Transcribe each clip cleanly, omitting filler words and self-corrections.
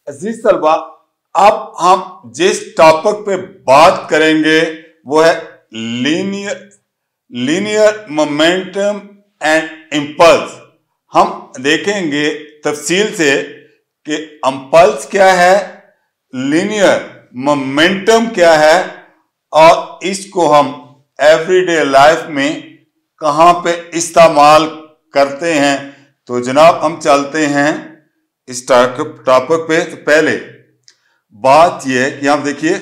अजीज तलबा, अब हम जिस टॉपिक पे बात करेंगे वो है लीनियर मोमेंटम एंड इम्पल्स। हम देखेंगे तफसील से कि इम्पल्स क्या है, लीनियर मोमेंटम क्या है और इसको हम एवरीडे लाइफ में कहाँ पे इस्तेमाल करते हैं। तो जनाब हम चलते हैं इस टॉपिक पे। तो पहले बात यह है कि आप देखिए,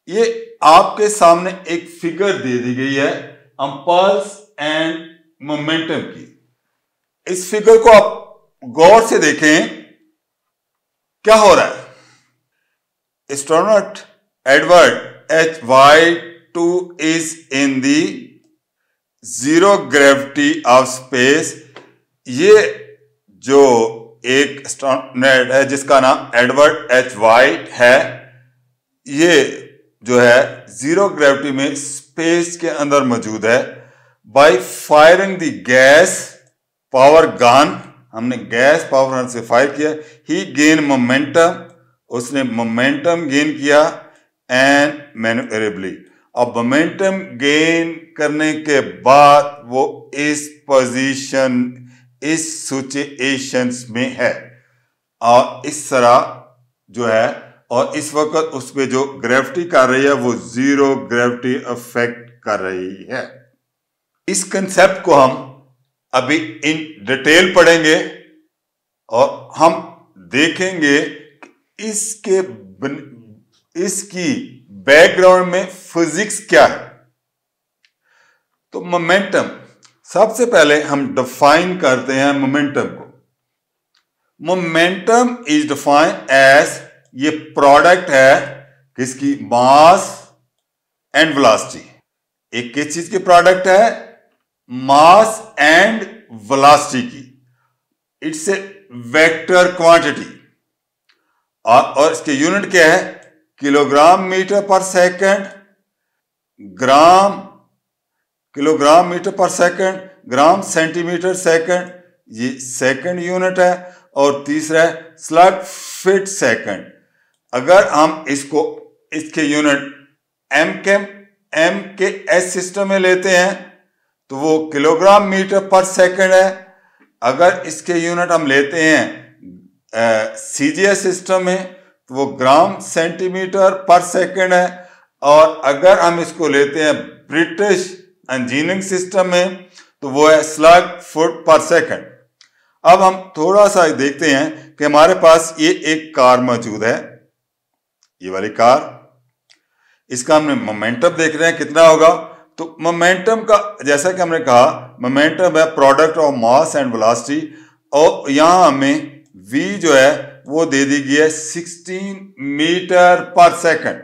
ये आपके सामने एक फिगर दे दी गई है इम्पल्स एंड मोमेंटम की। इस फिगर को आप गौर से देखें, क्या हो रहा है। Astronaut Edward H white 2 is in the zero gravity of space. ये जो एक एस्ट्रोनॉट है जिसका नाम एडवर्ड एच वाइट है, ये जो है जीरो ग्रेविटी में स्पेस के अंदर मौजूद है। By firing the gas power gun, हमने गैस पावर गन से फायर किया, ही गेन मोमेंटम, उसने मोमेंटम गेन किया एंड मैन्युअरेबली। अब मोमेंटम गेन करने के बाद वो इस पोजीशन, इस सिचुएशंस में है और इस तरह जो है, और इस वक्त उस पर जो ग्रेविटी कर रही है वो जीरो ग्रेविटी इफेक्ट कर रही है। इस कंसेप्ट को हम अभी इन डिटेल पढ़ेंगे और हम देखेंगे इसकी बैकग्राउंड में फिजिक्स क्या है। तो मोमेंटम, सबसे पहले हम डिफाइन करते हैं मोमेंटम को। मोमेंटम इज डिफाइंड एज, ये प्रोडक्ट है किसकी, मास एंड वेलोसिटी। एक किस चीज की प्रोडक्ट है, मास एंड वेलोसिटी की। इट्स ए वेक्टर क्वांटिटी और इसके यूनिट क्या है, किलोग्राम मीटर पर सेकंड, ग्राम किलोग्राम मीटर पर सेकंड, ग्राम सेंटीमीटर सेकंड, ये सेकंड यूनिट है। और तीसरा है स्लग फिट सेकंड। अगर हम इसके यूनिट एम के एस सिस्टम में लेते हैं तो वो किलोग्राम मीटर पर सेकंड है। अगर इसके यूनिट हम लेते हैं सीजीएस सिस्टम में तो वो ग्राम सेंटीमीटर पर सेकंड है। और अगर हम इसको लेते हैं ब्रिटिश इंजीनियरिंग सिस्टम में तो वो है स्लग फुट पर सेकंड। अब हम थोड़ा सा देखते हैं कि हमारे पास ये एक कार मौजूद है, ये वाली कार। इसका हमने मोमेंटम देख रहे हैं कितना होगा। तो मोमेंटम का, जैसा कि हमने कहा, मोमेंटम है product of mass and velocity, और यहां हमें v जो है वो दे दी गई है 16 मीटर पर सेकंड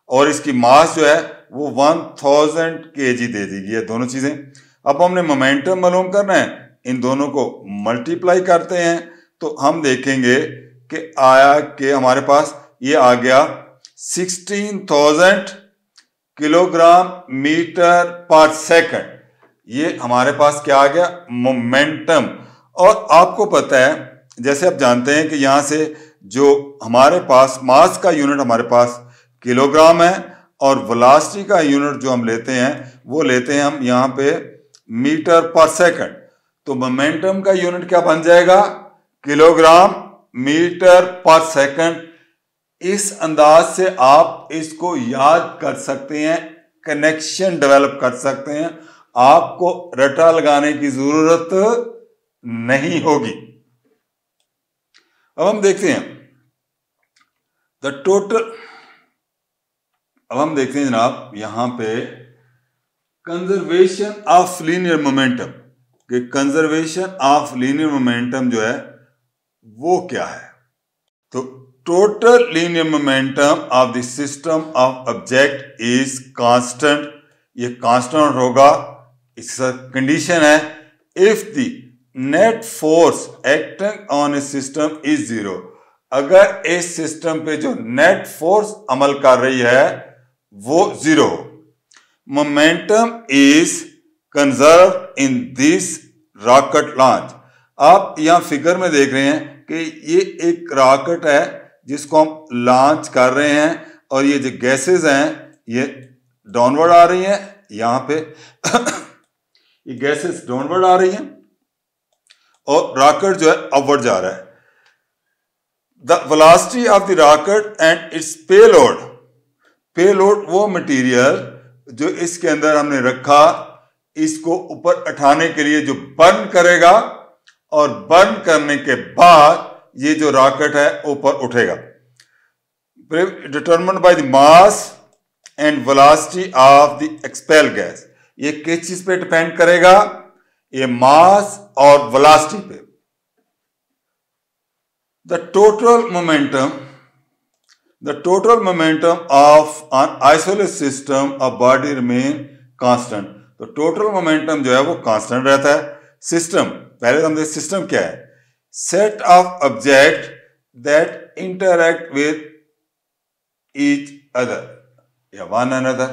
और इसकी मास जो है वो 1000 kg दे दी गई है, दोनों चीजें। अब हमने मोमेंटम मालूम करना है, इन दोनों को मल्टीप्लाई करते हैं तो हम देखेंगे कि आया कि हमारे पास ये आ गया 16,000 किलोग्राम मीटर पर सेकंड। ये हमारे पास क्या आ गया, मोमेंटम। और आपको पता है, जैसे आप जानते हैं कि यहां से जो हमारे पास मास का यूनिट हमारे पास किलोग्राम है और वेलोसिटी का यूनिट जो हम लेते हैं वो लेते हैं हम यहां पे मीटर पर सेकंड। तो मोमेंटम का यूनिट क्या बन जाएगा, किलोग्राम मीटर पर सेकंड। इस अंदाज से आप इसको याद कर सकते हैं, कनेक्शन डेवलप कर सकते हैं, आपको रटा लगाने की जरूरत नहीं होगी। अब हम देखते हैं जनाब यहां पे कंजर्वेशन ऑफ लीनियर मोमेंटम, कि कंजर्वेशन ऑफ लीनियर मोमेंटम जो है वो क्या है। तो total linear momentum of the system of object is constant. ये कांस्टेंट होगा, इसका कंडीशन है if the net force acting on A system is zero. अगर इस सिस्टम पे जो नेट फोर्स अमल कर रही है वो zero. Momentum is conserve in this rocket launch. आप यहां फिगर में देख रहे हैं कि ये एक रॉकेट है जिसको हम लॉन्च कर रहे हैं और ये जो गैसेस हैं ये डाउनवर्ड आ रही हैं यहां पे ये गैसेस डाउनवर्ड आ रही हैं और रॉकेट जो है अपवर्ड जा रहा है। The velocity of the rocket and it's payload, payload वो मटेरियल जो इसके अंदर हमने रखा इसको ऊपर उठाने के लिए जो बर्न करेगा और बर्न करने के बाद ये जो रॉकेट है ऊपर उठेगा। Determined by the mass and velocity of the expel gas, ये किस चीज पे डिपेंड करेगा? ये मास और वेलोसिटी पे। The total momentum of an isolate system of body remain constant. तो टोटल मोमेंटम जो है वो कांस्टेंट रहता है। सिस्टम, पहले तो हम देखें सिस्टम क्या है। Set of object that interact with each other या वन अनदर,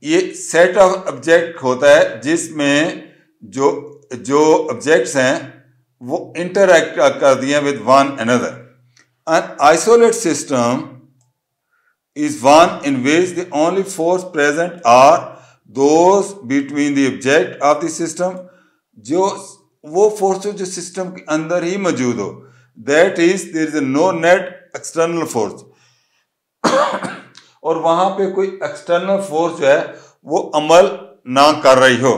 ये सेट ऑफ ऑब्जेक्ट होता है जिसमें जो ऑब्जेक्ट्स हैं वो इंटरैक्ट कर दिए with one another. An isolate system is one in which the only force present are those between the object of the system, जो वो फोर्स जो सिस्टम के अंदर ही मौजूद हो, that is there is no net external force और वहां पे कोई एक्सटर्नल फोर्स जो है वो अमल ना कर रही हो।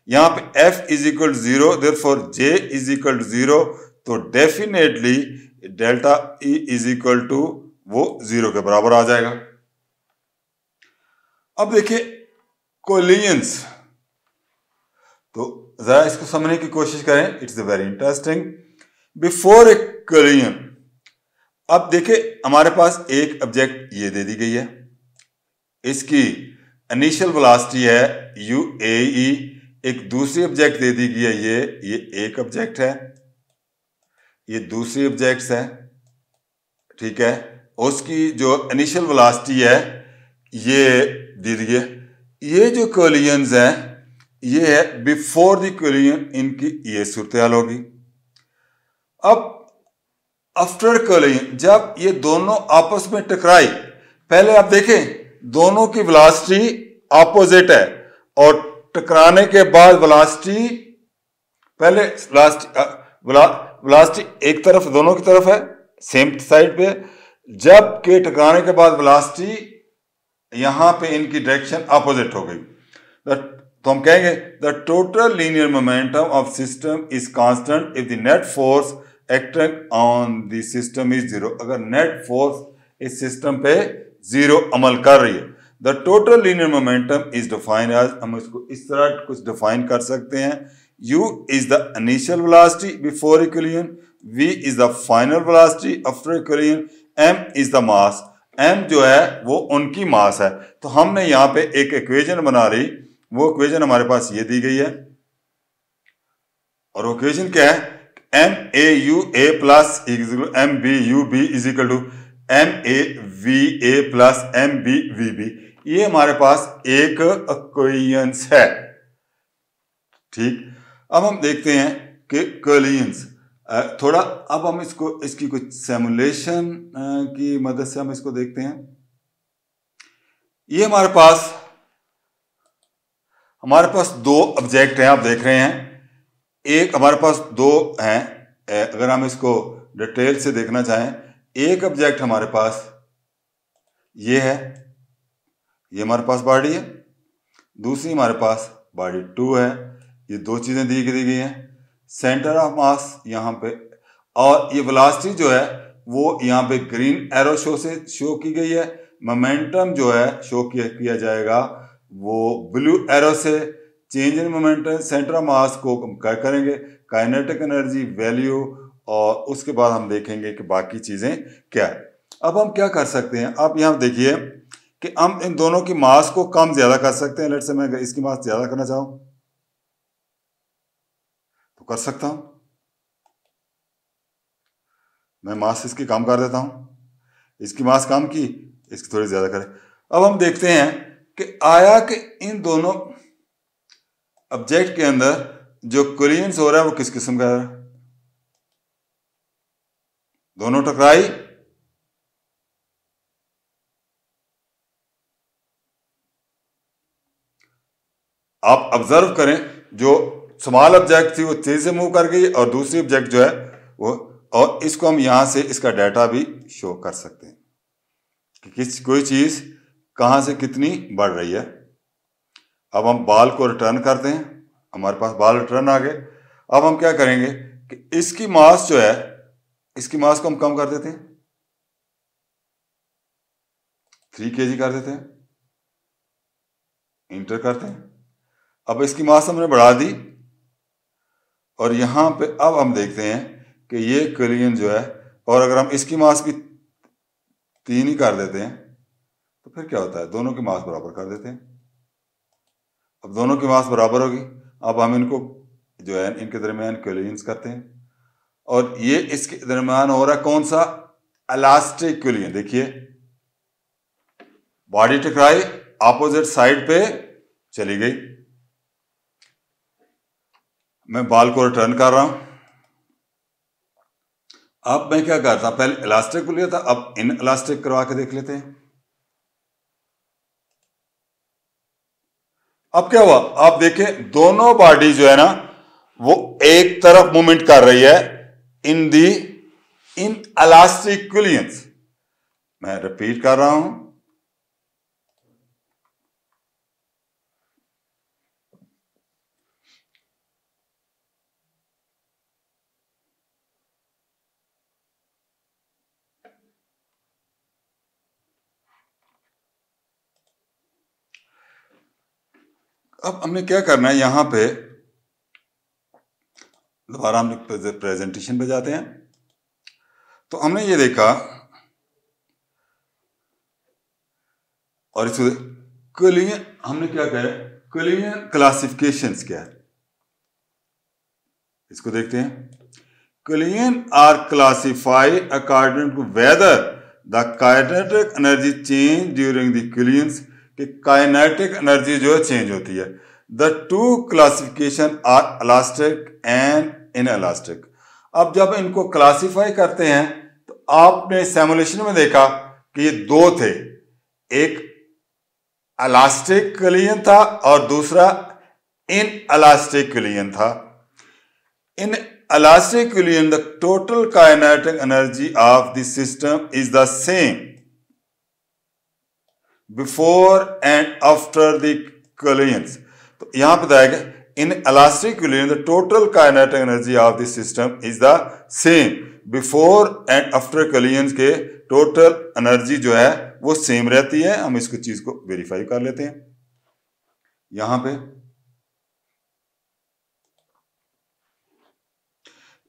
यहां पे F is equal 0, therefore J is equal 0, तो definitely delta E is equal to वो 0 के बराबर आ जाएगा। अब देखिए कोलिजन्स, तो जरा इसको समझने की कोशिश करें, it's very interesting. Before A collision, अब देखिए हमारे पास एक ऑब्जेक्ट ये दे दी गई है, इसकी इनिशियल वेलोसिटी है UAE, एक दूसरी ऑब्जेक्ट दे दी गई है ये एक ऑब्जेक्ट है, ये दूसरी ऑब्जेक्ट्स है, ठीक है, उसकी जो इनिशियल वेलोसिटी है ये दे दी है। ये जो कोलिजन्स हैं ये है बिफोर द कोलिजन, इनकी ये सूरत हाल होगी। अब आफ्टर कोलिजन, जब ये दोनों आपस में टकराई, पहले आप देखें दोनों की वेलोसिटी ऑपोजिट है और टकराने के बाद वेलोसिटी, पहले वेलोसिटी एक तरफ दोनों की तरफ है सेम साइड पे, जब के टकराने के बाद वेलोसिटी यहां पे इनकी डायरेक्शन ऑपोजिट हो गई। तो हम कहेंगे the total linear momentum of system is constant if the net force acting on the system is 0। अगर नेट फोर्स इस सिस्टम पे 0 अमल कर रही है। The total linear momentum is defined as, हम इसको इस तरह कुछ डिफाइन कर सकते हैं, U is the initial velocity before a collision, V is the final velocity after a collision, M is the mass, M जो है वो उनकी मास है। तो हमने यहाँ पे एक इक्वेशन बना ली, वो इक्वेशन हमारे पास ये दी गई है और वो इक्वेशन क्या है, MAUA plus MBUB is equal to MAVA plus MBVB। ये हमारे पास एक इक्वेशन है, ठीक। अब हम देखते हैं कि कोलिजन्स, थोड़ा अब हम इसकी कुछ सिमुलेशन की मदद से हम इसको देखते हैं। ये हमारे पास दो ऑब्जेक्ट हैं, आप देख रहे हैं, एक हमारे पास दो हैं। अगर हम इसको डिटेल से देखना चाहें, एक ऑब्जेक्ट हमारे पास ये है, ये हमारे पास बॉडी है, दूसरी हमारे पास बॉडी 2 है। ये दो चीजें दी गई हैं। सेंटर ऑफ मास यहाँ पे, और ये वेलोसिटी जो है वो यहाँ पे ग्रीन एरो शो की गई है। मोमेंटम जो है शो किया जाएगा वो ब्लू एरो से। Change in momentum, centre of mass को हम क्या करेंगे, काइनेटिक एनर्जी वैल्यू, और उसके बाद हम देखेंगे कि बाकी चीजें क्या है। अब हम क्या कर सकते हैं, आप यहाँ देखिए कि हम इन दोनों की मास को कम ज्यादा कर सकते हैं। लेट्स से मैं इसकी मास ज्यादा करना चाहूं तो कर सकता हूं, मैं मास इसकी कम कर देता हूं, इसकी मास कम की, इसकी थोड़ी ज्यादा करें। अब हम देखते हैं कि आया कि इन दोनों ऑब्जेक्ट के अंदर जो कोलिजन्स हो रहा है वो किस किस्म का है। दोनों टकराई, आप ऑब्जर्व करें, जो स्मॉल ऑब्जेक्ट थी वो तेजी से मूव कर गई और दूसरी ऑब्जेक्ट जो है वो, और इसको हम यहां से इसका डाटा भी शो कर सकते हैं कि कोई चीज कहां से कितनी बढ़ रही है। अब हम बॉल को रिटर्न करते हैं, हमारे पास बॉल रिटर्न आ गए। अब हम क्या करेंगे कि इसकी मास जो है, इसकी मास को हम कम कर देते हैं, 3 kg कर देते हैं, इंटर करते हैं। अब इसकी मास हमने बढ़ा दी और यहां पे अब हम देखते हैं कि ये कोलिजन जो है, और अगर हम इसकी मास भी 3 ही कर देते हैं तो फिर क्या होता है, दोनों की मास बराबर कर देते हैं। अब दोनों की मास बराबर होगी, अब हम इनको जो है इनके दरमियान कोलिजन्स करते हैं, और ये इसके दरमियान हो रहा है कौन सा, इलास्टिक कोलिजन। देखिए बॉडी टकराई, ऑपोजिट साइड पे चली गई। मैं बॉल को रिटर्न कर रहा हूं। अब मैं क्या करता, पहले इलास्टिक को लिया था, अब इन इलास्टिक करवा के देख लेते हैं। अब क्या हुआ, आप देखें दोनों बॉडी जो है ना वो एक तरफ मूवमेंट कर रही है इन इलास्टिक कोलिजन्स। मैं रिपीट कर रहा हूं, अब हमने क्या करना है, यहां पे दोबारा हम प्रेजेंटेशन पे जाते हैं। तो हमने ये देखा, और इसको कोलिजन हमने क्या कहा, कोलिजन क्लासिफिकेशंस क्या है, इसको देखते हैं। Collision are classified according to whether the kinetic energy change during the collisions, कि काइनेटिक एनर्जी जो है चेंज होती है। The two classification are elastic and inelastic. अब जब इनको क्लासिफाई करते हैं तो आपने सिमुलेशन में देखा कि ये दो थे, एक इलास्टिक कोलिजन था और दूसरा इनइलास्टिक कोलिजन था। इन elastic collision the total kinetic energy of the system is the same before and after the collisions। तो यहां पे बताया गया इन elastic collision the total kinetic energy of the system is the same before and after collisions के total energy जो है वो same रहती है। हम इसको चीज को वेरीफाई कर लेते हैं यहां पे।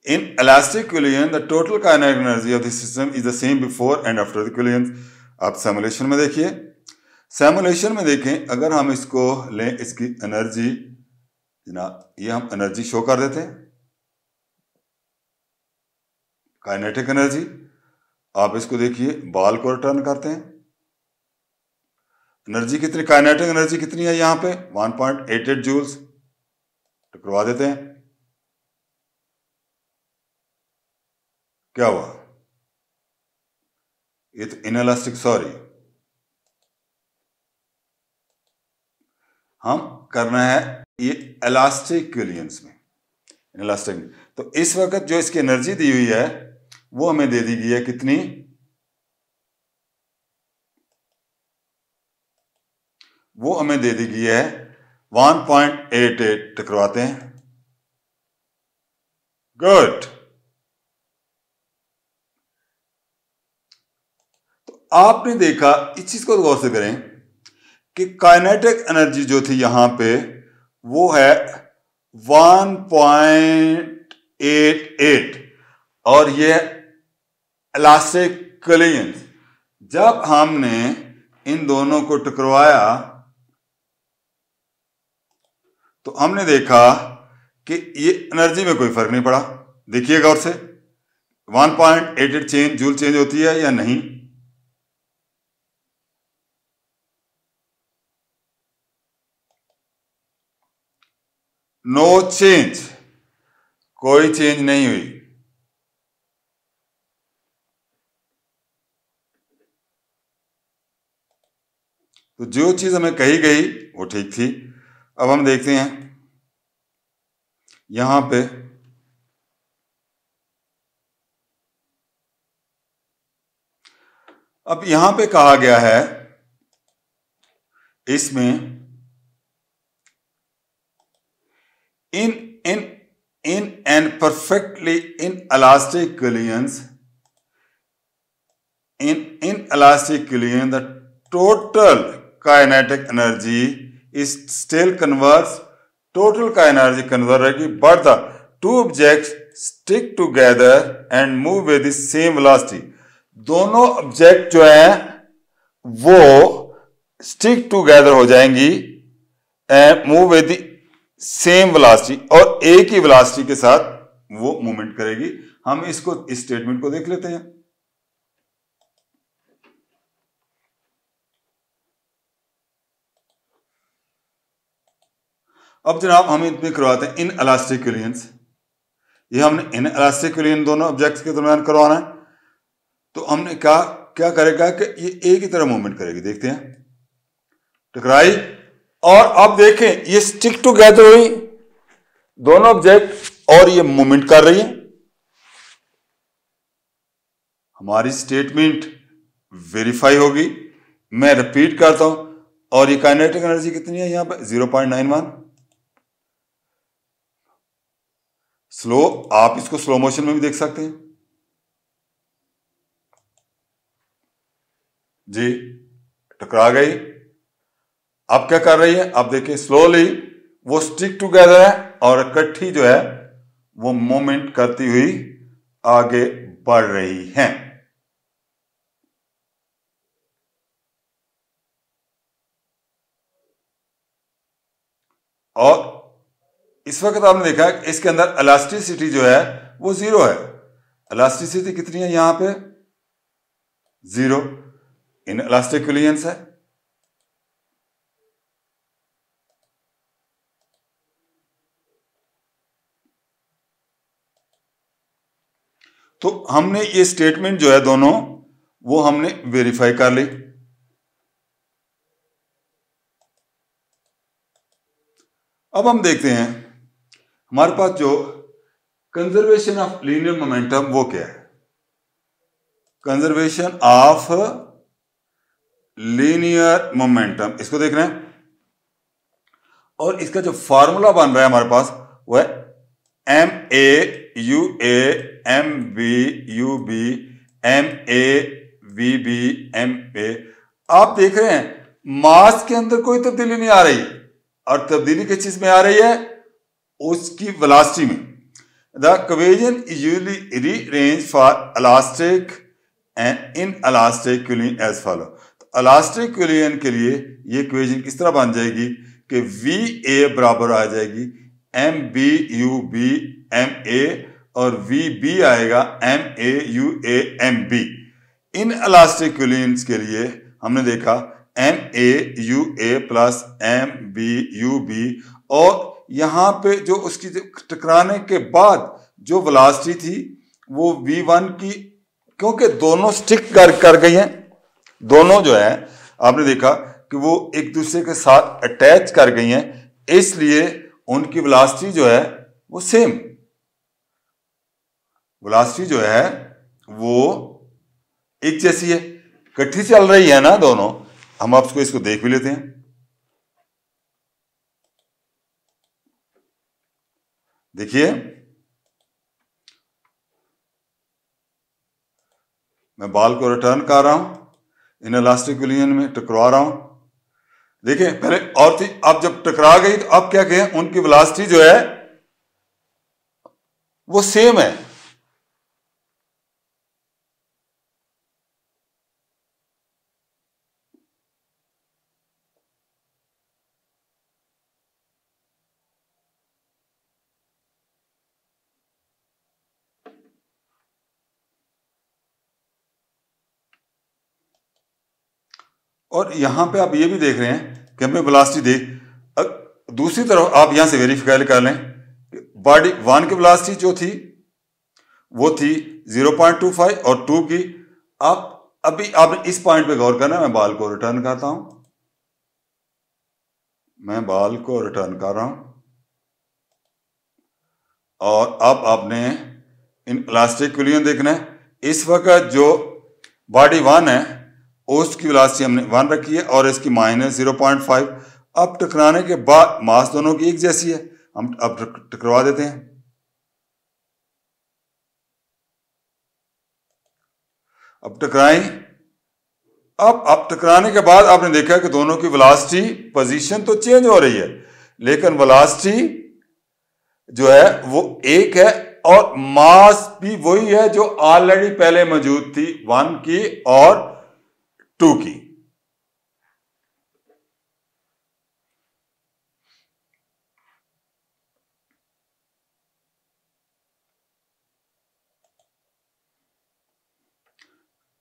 In elastic collision, the total kinetic energy of the system is the same before and after the collision। आप सिमुलेशन में देखिए, सिमुलेशन में देखें, अगर हम इसको लें, इसकी एनर्जी जनाब, ये हम एनर्जी शो कर देते हैं, काइनेटिक एनर्जी। आप इसको देखिए, बॉल को रिटर्न करते हैं, एनर्जी कितनी, काइनेटिक एनर्जी कितनी है यहां पे 1.88 जूल्स, टकरवा देते हैं। क्या हुआ, ये तो इनइलास्टिक, सॉरी, हम करना है ये इलास्टिक कोलिजन्स में, इनइलास्टिक में। तो इस वक्त जो इसकी एनर्जी दी हुई है वो हमें दे दी गई है कितनी, वो हमें दे दी गई है 1.88। टकराते हैं, गुड। तो आपने देखा, इस चीज को गौर से करें कि काइनेटिक एनर्जी जो थी यहां पे वो है 1.88 और ये इलास्टिक कोलिजन। जब हमने इन दोनों को टकराया तो हमने देखा कि ये एनर्जी में कोई फर्क नहीं पड़ा। देखिए गौर से, 1.88 चेंज जूल चेंज होती है या नहीं, नो चेंज, कोई चेंज नहीं हुई। तो जो चीज हमें कही गई वो ठीक थी। अब हम देखते हैं यहां पे अब यहां पे कहा गया है इसमें in an perfectly inelastic collision the total kinetic energy is still conserves, total kinetic energy conserve रहेगी, but the two objects stick together and move with the same velocity। दोनों ऑब्जेक्ट जो है वो स्टिक टूगेदर हो जाएंगी and move with the same velocity, और एक ही velocity के साथ वो मूवमेंट करेगी। हम इसको इस स्टेटमेंट को देख लेते हैं। अब जनाब हम इतने करवाते हैं इन इलास्टिक कोलिजन्स। ये हमने इन इलास्टिक कोलिजन दोनों ऑब्जेक्ट्स के दरमियान करवाना है। तो हमने कहा क्या करेगा कि ये एक ही तरह मूवमेंट करेगी। देखते हैं, टकराई और अब देखें ये स्टिक टुगेदर हुई दोनों ऑब्जेक्ट और ये मूवमेंट कर रही है। हमारी स्टेटमेंट वेरीफाई होगी। मैं रिपीट करता हूं, और ये काइनेटिक एनर्जी कितनी है यहां पर 0.91। स्लो, आप इसको स्लो मोशन में भी देख सकते हैं जी। टकरा गई, अब क्या कर रही है, अब देखिए स्लोली वो स्टिक टुगेदर है और इकट्ठी जो है वो मूवमेंट करती हुई आगे बढ़ रही हैं। और इस वक्त आपने देखा कि इसके अंदर इलास्टिसिटी जो है वो 0 है। इलास्टिसिटी कितनी है यहां पे 0, इन इलास्टिक कोलिजन्स है। तो हमने ये स्टेटमेंट जो है दोनों वो हमने वेरीफाई कर ली। अब हम देखते हैं हमारे पास जो कंजर्वेशन ऑफ लीनियर मोमेंटम वो क्या है। कंजर्वेशन ऑफ लीनियर मोमेंटम, इसको देख रहे हैं, और इसका जो फॉर्मूला बन रहा है हमारे पास वो है MA/UA MB/UB MA/VB MA। आप देख रहे हैं मास के अंदर कोई तब्दीली नहीं आ रही, और तब्दीली किस चीज में आ रही है, उसकी वेलोसिटी में। The equation usually rearrange for elastic and inelastic collision as follow. तो इलास्टिक कोलिजन के लिए ये इक्वेशन किस तरह बन जाएगी कि VA बराबर आ जाएगी MB/UB MA, और VB आएगा MA/UA MB। In elastic collisions के लिए हमने देखा MA/UA प्लस MB/UB, और यहां पे जो उसकी टकराने के बाद जो वेलोसिटी थी वो V1 की, क्योंकि दोनों स्टिक कर गई हैं, दोनों जो है आपने देखा कि वो एक दूसरे के साथ अटैच कर गई हैं, इसलिए उनकी वेलोसिटी जो है वो सेम, वेलोसिटी जो है वो एक जैसी है, इकट्ठी चल रही है ना दोनों। हम आपको इसको देख भी लेते हैं। देखिए मैं बॉल को रिटर्न कर रहा हूं, इन इलास्टिक कोलिजन में टकरा रहा हूं। देखिए पहले और थी, अब जब टकरा गई तो अब क्या कहें, उनकी वेलोसिटी जो है वो सेम है। और यहां पे आप ये भी देख रहे हैं कि हमें वेलोसिटी देख, दूसरी तरफ आप यहां से वेरीफाई कर लें, बॉडी 1 की वेलोसिटी जो थी वो थी 0.25 और 2 की। आप अभी आपने इस पॉइंट पे गौर करना है। मैं बॉल को रिटर्न करता हूं, मैं बॉल को रिटर्न कर रहा हूं और अब आपने इन इलास्टिक इक्विलिब्रियम देखना है। इस वक्त जो बॉडी 1 है उसकी वेलोसिटी हमने 1 रखी है और इसकी -0.5। अब टकराने के बाद मास दोनों की एक जैसी है, हम अब टकरा देते हैं। अब टकराई। अब टकराने के बाद आपने देखा कि दोनों की वेलोसिटी पोजीशन तो चेंज हो रही है, लेकिन वेलोसिटी जो है वो एक है और मास भी वही है जो ऑलरेडी पहले मौजूद थी 1 की और 2 की।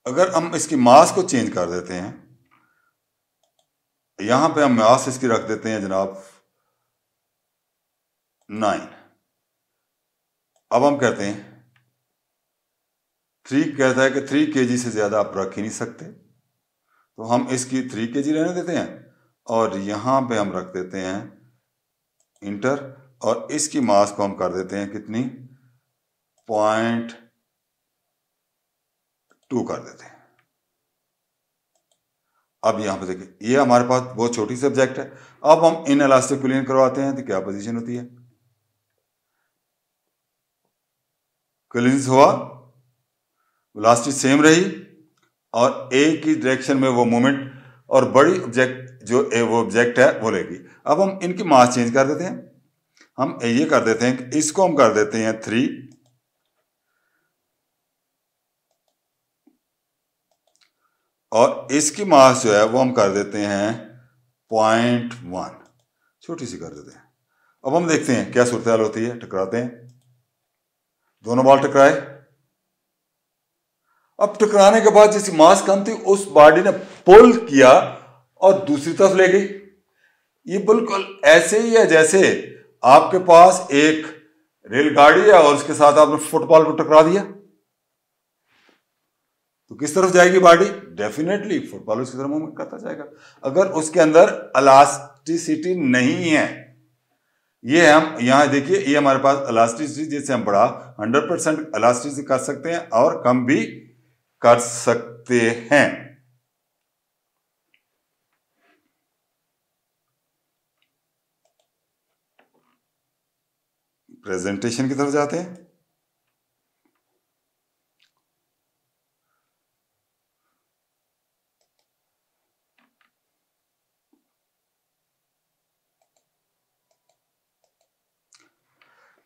अगर हम इसकी मास को चेंज कर देते हैं, यहां पे हम मास इसकी रख देते हैं जनाब 9। अब हम कहते हैं 3 कहता है कि 3 kg से ज्यादा आप रख ही नहीं सकते, तो हम इसकी 3 kg रहने देते हैं और यहां पे हम रख देते हैं इंटर और इसकी मास को हम कर देते हैं कितनी 0.2 कर देते हैं। अब यहां पे देखिए ये हमारे पास बहुत छोटी सी ऑब्जेक्ट है। अब हम इन इलास्टिक इक्विलिब्रियम करवाते हैं तो क्या पोजीशन होती है, इक्विलिब्रियम हुआ, वेलोसिटी सेम रही और एक ही डायरेक्शन में वो मूवमेंट और बड़ी ऑब्जेक्ट जो वो ऑब्जेक्ट है वो लेगी। अब हम इनकी मास चेंज कर देते हैं। हम ये कर देते हैं कि इसको हम कर देते हैं 3 और इसकी मास जो है वो हम कर देते हैं 0.1, छोटी सी कर देते हैं। अब हम देखते हैं क्या सूरत हाल होती है। टकराते हैं, दोनों बॉल टकराए। अब टकराने के बाद जैसी मास कम थी उस बॉडी ने पुल किया और दूसरी तरफ ले गई। ये बिल्कुल ऐसे ही है जैसे आपके पास एक रेलगाड़ी है और उसके साथ आपने फुटबॉल को टकरा दिया, तो किस तरफ जाएगी बॉडी, डेफिनेटली फुटबॉल उसकी तरफ मूवमेंट करता जाएगा। अगर उसके अंदर इलास्टिसिटी नहीं है, ये हम यहां देखिए ये हमारे पास इलास्टिसिटी जिससे हम बड़ा 100% इलास्टिसिटी कर सकते हैं और कम भी कर सकते हैं। प्रेजेंटेशन की तरफ जाते हैं।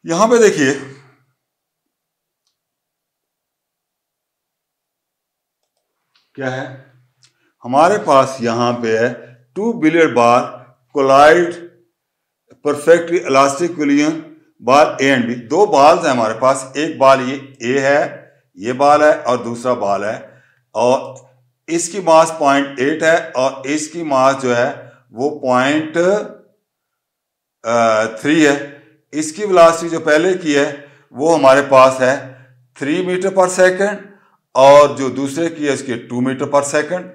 यहां पे देखिए क्या है, हमारे पास यहां पे है 2 billiard bar collide perfectly elastic equilibrium ball A and B. दो बॉल्स हैं हमारे पास, एक बॉल ये ए है, ये बॉल है और दूसरा बॉल है और इसकी मास 0.8 है और इसकी मास जो है वो 0.3 है। इसकी वेलोसिटी जो पहले की है वो हमारे पास है 3 मीटर पर सेकंड और जो दूसरे की है उसकी 2 मीटर पर सेकंड।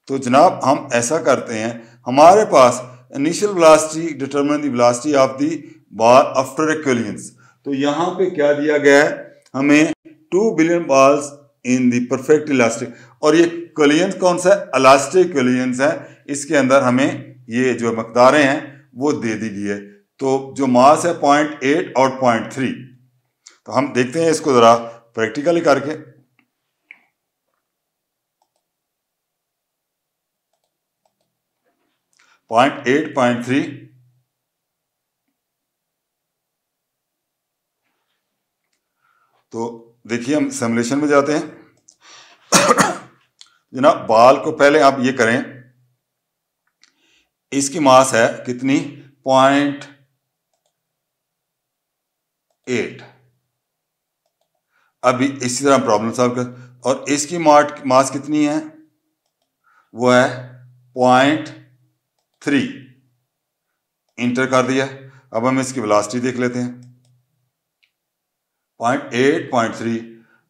तो जनाब हम ऐसा करते हैं, हमारे पास initial velocity determine the velocity of the ball after equilibrium. तो यहां पे क्या दिया गया है, हमें 2 billion balls in the perfect elastic, और ये इक्विलिब्रियम कौन सा है, इलास्टिक इक्विलिब्रियम है। इसके अंदर हमें ये जो मकदारें हैं वो दे दी गई है। तो जो मास है 0.8 और 0.3। तो हम देखते हैं इसको जरा प्रैक्टिकली करके। पॉइंट 0.3 तो देखिए हम सिमुलेशन में जाते हैं। जनाब बॉल को पहले आप ये करें, इसकी मास है कितनी 0.8। अभी इसी तरह प्रॉब्लम सॉल्व कर, और इसकी मास कितनी है, वो है 0.3। इंटर कर दिया। अब हम इसकी वेलोसिटी देख लेते हैं 0.8 0.3।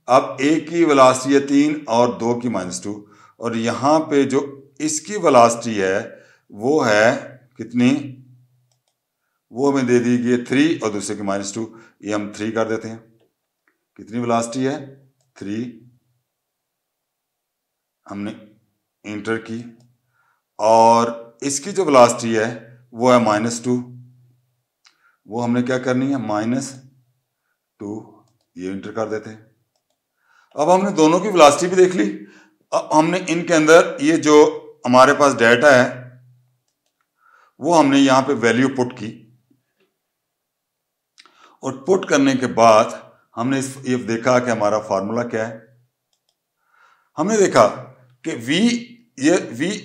अब ए की वेलोसिटी है 3 और 2 की -2 और यहां पे जो इसकी वेलोसिटी है वो है कितनी, वो हमें दे दी गई है 3 और दूसरे की -2, ये हम 3 कर देते हैं। कितनी वेलोसिटी है 3, हमने इंटर की, और इसकी जो वेलोसिटी है वो है -2, वो हमने क्या करनी है -2, ये इंटर कर देते हैं। अब हमने दोनों की वेलोसिटी भी देख ली। अब हमने इनके अंदर ये जो हमारे पास डाटा है वो हमने यहां पे वैल्यू पुट की, और पुट करने के बाद हमने ये देखा कि हमारा फार्मूला क्या है। हमने देखा कि v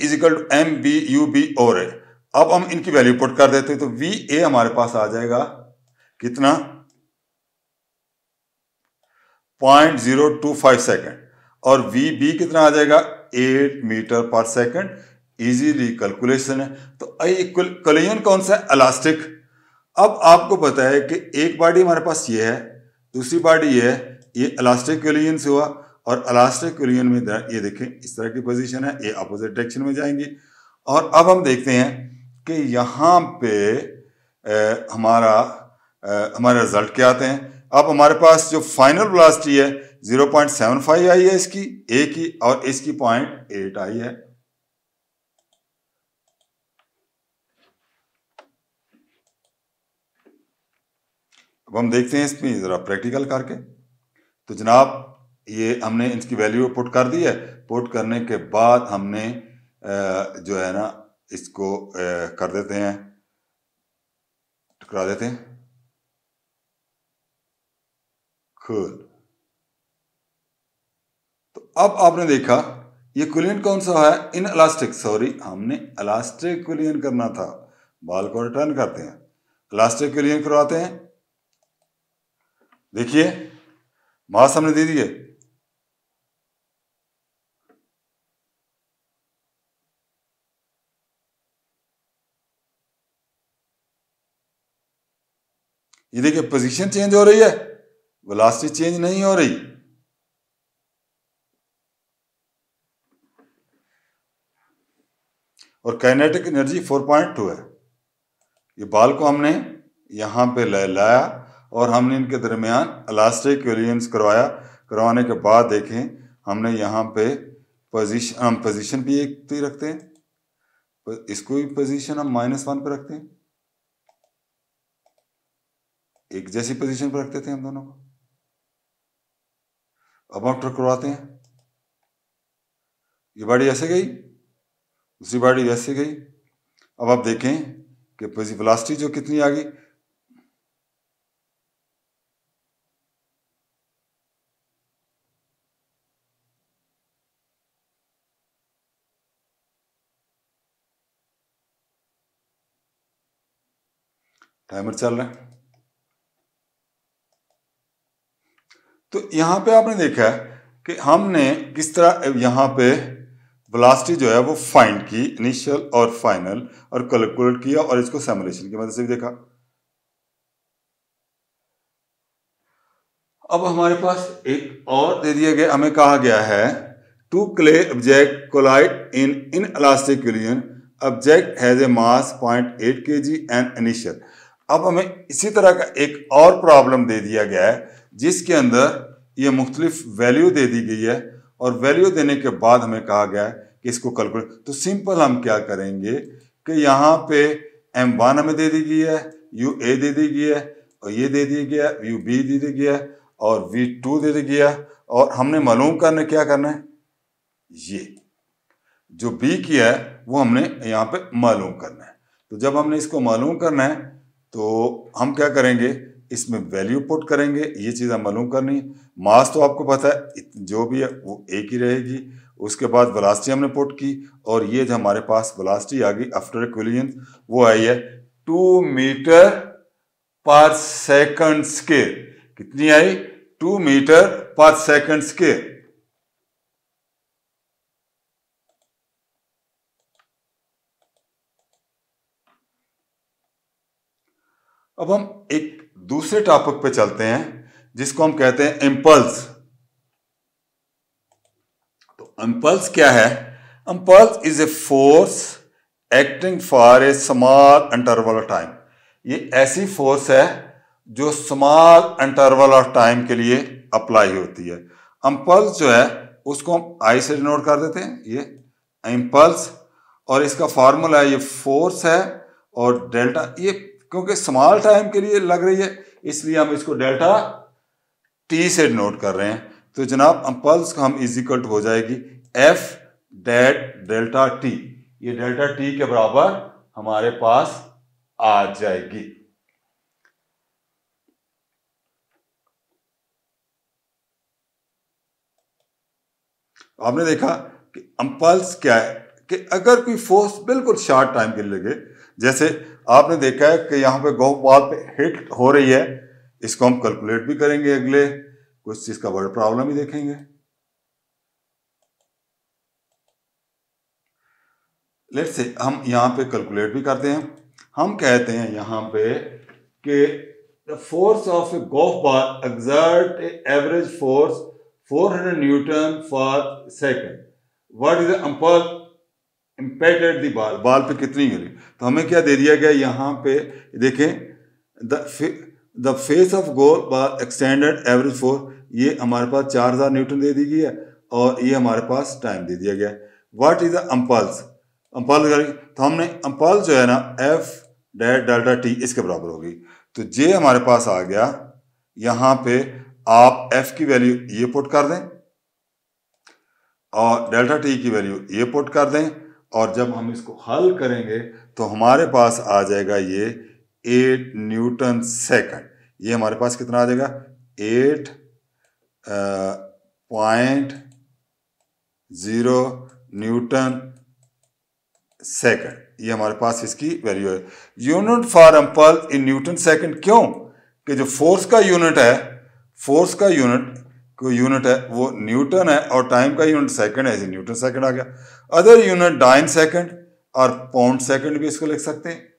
is equal to m b u b और है। अब हम इनकी वैल्यू पुट कर देते हैं तो वी ए हमारे पास आ जाएगा कितना 0.025 सेकेंड, और वी बी कितना आ जाएगा 8 मीटर पर सेकेंड। इजीली कैलकुलेशन है। तो कोलिजन कौन सा है, इलास्टिक। अब आपको पता है कि एक बॉडी हमारे पास ये है, दूसरी बॉडी ये है, ये इलास्टिक कोलिजन से हुआ, और इलास्टिक कोलिजन में ये देखें इस तरह की पोजीशन है, ये अपोजिट डायरेक्शन में जाएंगी। और अब हम देखते हैं कि यहाँ पे हमारे रिजल्ट क्या आते हैं। अब हमारे पास जो फाइनल वेलोसिटी है 0.75 आई है इसकी ए की, और इसकी 0.8 आई है। अब हम देखते हैं इसमें जरा प्रैक्टिकल करके। तो जनाब ये हमने इसकी वैल्यू पुट कर दी है। पुट करने के बाद हमने जो है ना इसको कर देते हैं, टकरा देते हैं खुल। तो अब आपने देखा ये कोलिजन कौन सा है, इन इलास्टिक, सॉरी हमने इलास्टिक कोलिजन करना था। बॉल को रिटर्न करते हैं, इलास्टिक कोलिजन करवाते हैं। देखिए मास हमने दे दिए, ये देखिए पोजीशन चेंज हो रही है, वेलोसिटी चेंज नहीं हो रही। और काइनेटिक एनर्जी 4.2 है। ये बॉल को हमने यहां पे लाया और हमने इनके दरमियान इलास्टिक कोलिजन करवाया। करवाने के बाद देखें हमने यहाँ पे पोजीशन, हम पोजीशन भी एक ही रखते हैं, इसको भी पोजीशन हम -1 पे रखते हैं, एक जैसी पोजीशन पर रखते थे हम दोनों को। अब हम टकराते हैं, ये बॉडी ऐसे गई, दूसरी बॉडी वैसे गई। अब आप देखें कि वेलोसिटी जो कितनी आ गई, टाइमर चल रहा है। तो यहां पे आपने देखा है कि हमने किस तरह यहां पे वेलोसिटी जो है वो फाइंड की, इनिशियल और फाइनल, और कैलकुलेट किया, और इसको सिमुलेशन की मदद से भी देखा। अब हमारे पास एक और दे दिया गया, हमें कहा गया है two clay object collide in elastic collision, object has a mass 0.8 kg and initial. अब हमें इसी तरह का एक और प्रॉब्लम दे दिया गया है जिसके अंदर ये मुख्तलिफ वैल्यू दे दी गई है, और वैल्यू देने के बाद हमें कहा गया है कि इसको कैलकुलेट। तो सिंपल हम क्या करेंगे कि यहाँ पे m1 हमें दे दी गई है, u a दे दी गई है, और ये दे दी गया है u b दे दी गया है, और v2 दे दी गया, और हमने मालूम करना क्या करना है, ये जो b किया है वो हमने यहाँ पे मालूम करना है। तो जब हमने इसको मालूम करना है तो हम क्या करेंगे, इसमें वैल्यू पुट करेंगे, ये चीज़ हम मालूम करनी है। मास तो आपको पता है जो भी है वो एक ही रहेगी। उसके बाद वेलोसिटी हमने पुट की, और ये जो हमारे पास वेलोसिटी आ गई आफ्टर कोलिजन वो आई है 2 मीटर पर सेकंड स्क्वायर। कितनी आई, 2 मीटर पर सेकंड स्क्वायर। अब हम एक दूसरे टॉपिक पे चलते हैं जिसको हम कहते हैं इम्पल्स। तो इम्पल्स क्या है, impulse is a force acting for a small interval of time. ये ऐसी फोर्स है जो स्मॉल इंटरवल ऑफ टाइम के लिए अप्लाई होती है। इंपल्स जो है उसको हम आई से डिनोट कर देते हैं, ये इंपल्स, और इसका फार्मूला है, ये फोर्स है और डेल्टा, ये क्योंकि स्मॉल टाइम के लिए लग रही है इसलिए हम इसको डेल्टा टी से डिनोट कर रहे हैं। तो जनाब इंपल्स का हम इजिकल हो जाएगी एफ डेल्टा टी, ये डेल्टा टी के बराबर हमारे पास आ जाएगी। आपने देखा कि इंपल्स क्या है कि अगर कोई फोर्स बिल्कुल शॉर्ट टाइम के लिए लगे, जैसे आपने देखा है कि यहां पे गोल्फ बॉल पे हिट हो रही है, इसको हम कैलकुलेट भी करेंगे, अगले कुछ चीज का बड़ा प्रॉब्लम ही देखेंगे। लेट्स से हम यहां पे कैलकुलेट भी करते हैं। हम कहते हैं यहां पे कि the force of A golf ball exert average force 400 Newton for second. What is the impulse impacted the ball, ball पे कितनी गिरी। तो हमें क्या दे दिया गया यहाँ पे, देखें the face of golf ball extended average force, ये हमारे पास 4000 न्यूटन दे दी गई है और ये हमारे पास टाइम दे दिया गया है। व्हाट इज द इंपल्स, तो हमने इंपल्स जो है ना एफ डेल्टा टी इसके बराबर होगी। तो जे हमारे पास आ गया, यहाँ पे आप एफ की वैल्यू ये पुट कर दें और डेल्टा टी की वैल्यू ये पुट कर दें, और जब हम इसको हल करेंगे तो हमारे पास आ जाएगा ये 8 न्यूटन सेकंड। ये हमारे पास कितना आ जाएगा 8.0 न्यूटन सेकंड, ये हमारे पास इसकी वैल्यू है। Unit for impulse in newton second, क्यों कि जो फोर्स का यूनिट है, फोर्स का यूनिट है वो न्यूटन है और टाइम का यूनिट सेकंड है, न्यूटन सेकंड आ गया। अदर यूनिट डाइन सेकंड और पाउंड सेकंड भी इसको लिख सकते हैं,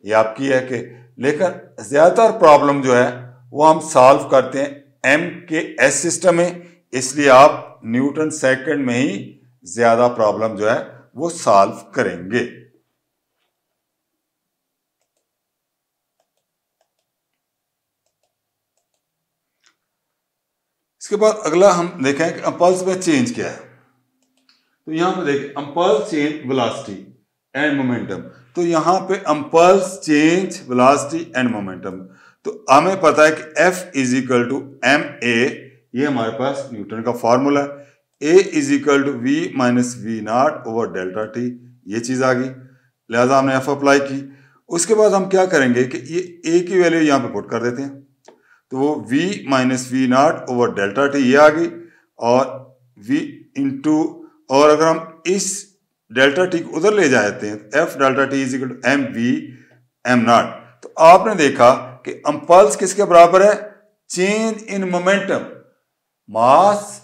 ये आपकी है कि, लेकिन ज्यादातर प्रॉब्लम जो है वो हम सॉल्व करते हैं एम के एस सिस्टम में, इसलिए आप न्यूटन सेकंड में ही ज्यादा प्रॉब्लम जो है वो सॉल्व करेंगे। इसके बाद अगला हम देखें कि इंपल्स में चेंज क्या है। तो यहां पे देखें impulse change velocity and momentum. तो यहां पे impulse change velocity and momentum, तो हमें पता है कि F is equal to M A, ये हमारे पास न्यूटन का फॉर्मूला है। A is equal to V minus V naught over delta T, ये चीज आ गई, लिहाजा हमने F अप्लाई की। उसके बाद हम क्या करेंगे कि ये A की वैल्यू यहां पे पुट कर देते हैं, तो वो v minus V naught over delta T ये आ गई, और v इंटू, और अगर हम इस डेल्टा टी को उधर ले जाते हैं F delta T is equal to M V M naught. तो आपने देखा कि इंपल्स किसके बराबर है, change in momentum, mass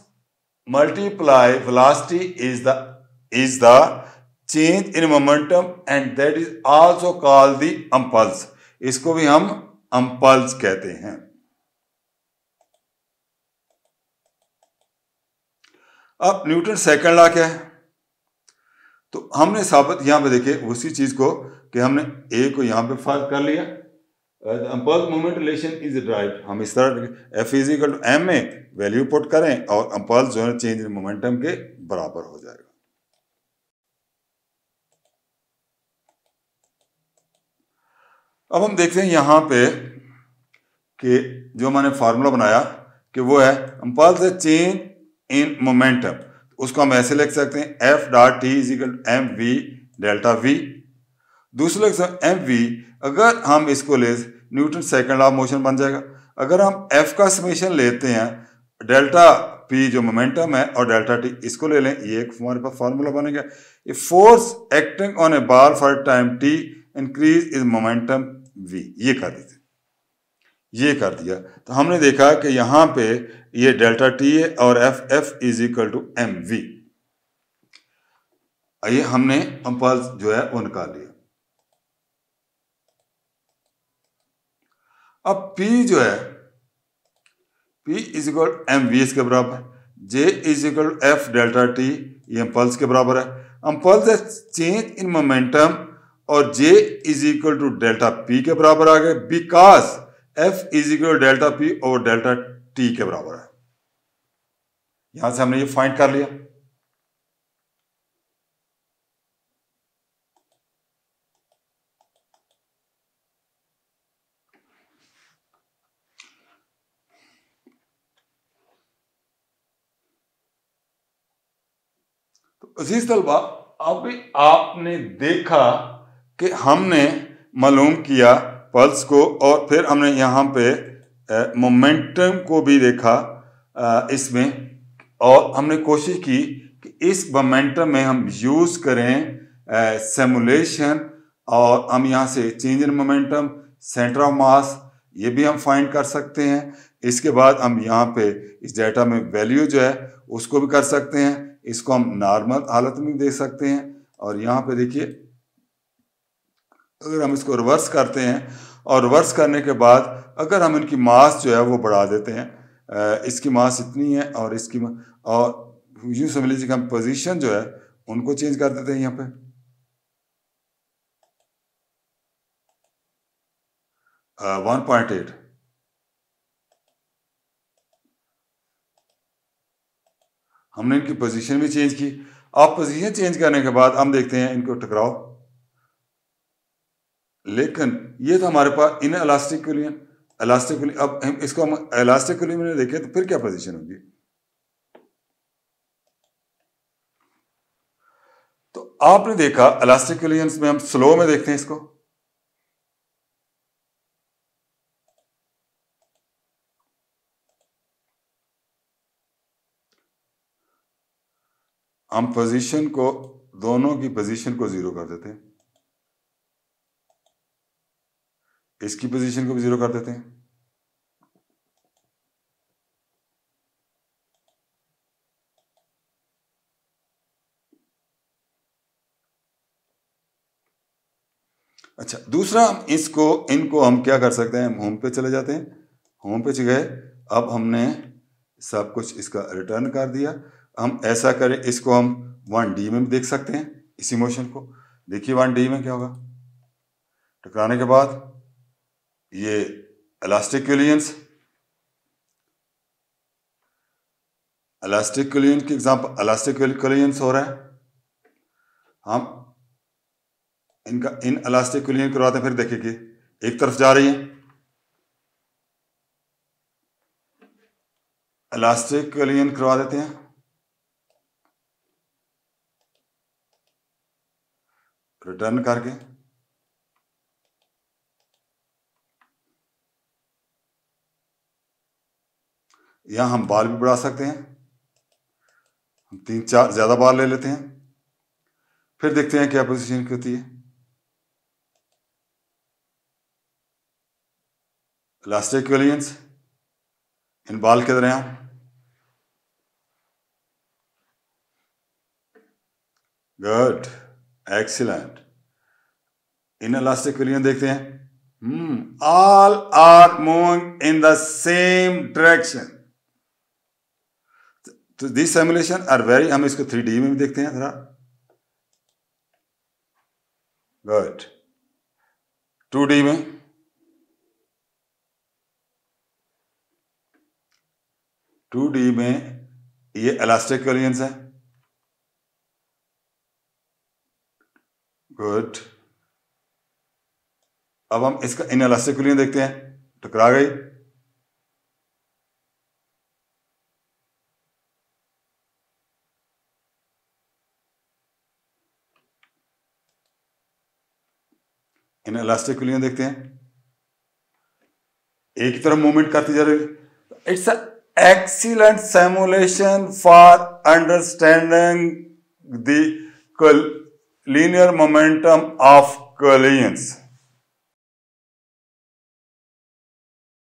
multiply velocity is the change in momentum and that is also called the impulse, इसको भी हम इंपल्स कहते हैं। अब न्यूटन सेकंड लॉ क्या है, तो हमने साबित यहां पे देखिए उसी चीज को कि हमने ए को यहां पे फर्क कर लिया, impulse moment relation is right, हम इस तरह F is equal to M में वैल्यू पुट करें और इंपल्स जो है चेंज इन मोमेंटम के बराबर हो जाएगा। अब हम देखते हैं यहां पे कि जो मैंने फार्मूला बनाया कि वो है इंपल्स चेंज इन मोमेंटम, उसको हम ऐसे लिख सकते हैं F dot T is equal to M V delta V. दूसरा लिख सकते एम वी, अगर हम इसको ले Newton second law of motion बन जाएगा। अगर हम एफ का समेशन लेते हैं, डेल्टा पी जो मोमेंटम है और डेल्टा टी इसको ले लें, ये एक हमारे पास फार्मूला बनेगा। A force acting on a ball for time T increase is momentum V, ये कर दीजिए, ये कर दिया। तो हमने देखा कि यहां पे ये डेल्टा टी है और F is equal to M V, ये हमने इंपल्स जो है वो निकाल लिया। अब P जो है P is equal M V इसके बराबर, J is equal F delta T, ये इंपल्स के बराबर है। हम पल्स है चेंज इन मोमेंटम और J is equal to delta P के बराबर आ गए because F is equal to delta P और डेल्टा T के बराबर है। यहां से हमने ये फाइंड कर लिया। अजीज तलबा, अभी आपने देखा कि हमने मालूम किया पल्स को और फिर हमने यहाँ पे मोमेंटम को भी देखा इसमें, और हमने कोशिश की कि इस मोमेंटम में हम यूज़ करें सिमुलेशन, और हम यहाँ से change in momentum, centre of mass, ये भी हम फाइंड कर सकते हैं। इसके बाद हम यहाँ पे इस डाटा में वैल्यू जो है उसको भी कर सकते हैं। इसको हम नॉर्मल हालत में देख सकते हैं। और यहाँ पे देखिए, अगर हम इसको रिवर्स करते हैं और रिवर्स करने के बाद अगर हम इनकी मास जो है वो बढ़ा देते हैं, इसकी मास इतनी है और इसकी और यूँ समझ लीजिए कि हम पोजीशन जो है उनको चेंज कर देते हैं। यहाँ पे 1.8 हमने इनकी पोजीशन भी चेंज की। अब पोजीशन चेंज करने के बाद हम देखते हैं इनको टकराव, लेकिन ये तो हमारे पास इन इलास्टिक अब हम इसको हम इलास्टिक में देखें तो फिर क्या पोजीशन होगी। तो आपने देखा इलास्टिक में हम स्लो में देखते हैं इसको, हम पोजीशन को, दोनों की पोजीशन को जीरो कर देते हैं, इसकी पोजीशन को भी जीरो कर देते हैं। अच्छा, दूसरा इनको हम क्या कर सकते हैं, होम पे चले जाते हैं। होम पे गए, अब हमने सब कुछ इसका रिटर्न कर दिया। हम ऐसा करें, इसको हम 1D में भी देख सकते हैं इसी मोशन को। देखिए 1D में क्या होगा, टकराने के बाद ये इलास्टिक की एग्जांपल इलास्टिक हो रहा है। हम इनका इन इलास्टिक करवाते हैं, फिर देखिए कि एक तरफ जा रही है, इलास्टिक करवा देते हैं, रिटर्न करके यहां हम बाल भी बढ़ा सकते हैं। हम 3-4 ज्यादा बाल ले लेते हैं, फिर देखते हैं क्या पोजीशन होती है। इलास्टिक इन बाल के दरमियान, गुड, एक्सीलेंट। इन इलास्टिक देखते हैं, all are moving in the same direction. तो दिस सिमुलेशन आर वेरी, हम इसको 3D में भी देखते हैं जरा, गुड। 2D में ये इलास्टिक है, गुड। अब हम इसका इन इलास्टिक देखते हैं, टकरा गई, इन इलास्टिक देखते हैं, एक ही तरफ मूवमेंट करती जा रही है। It's a excellent simulation for understanding the linear momentum of collisions.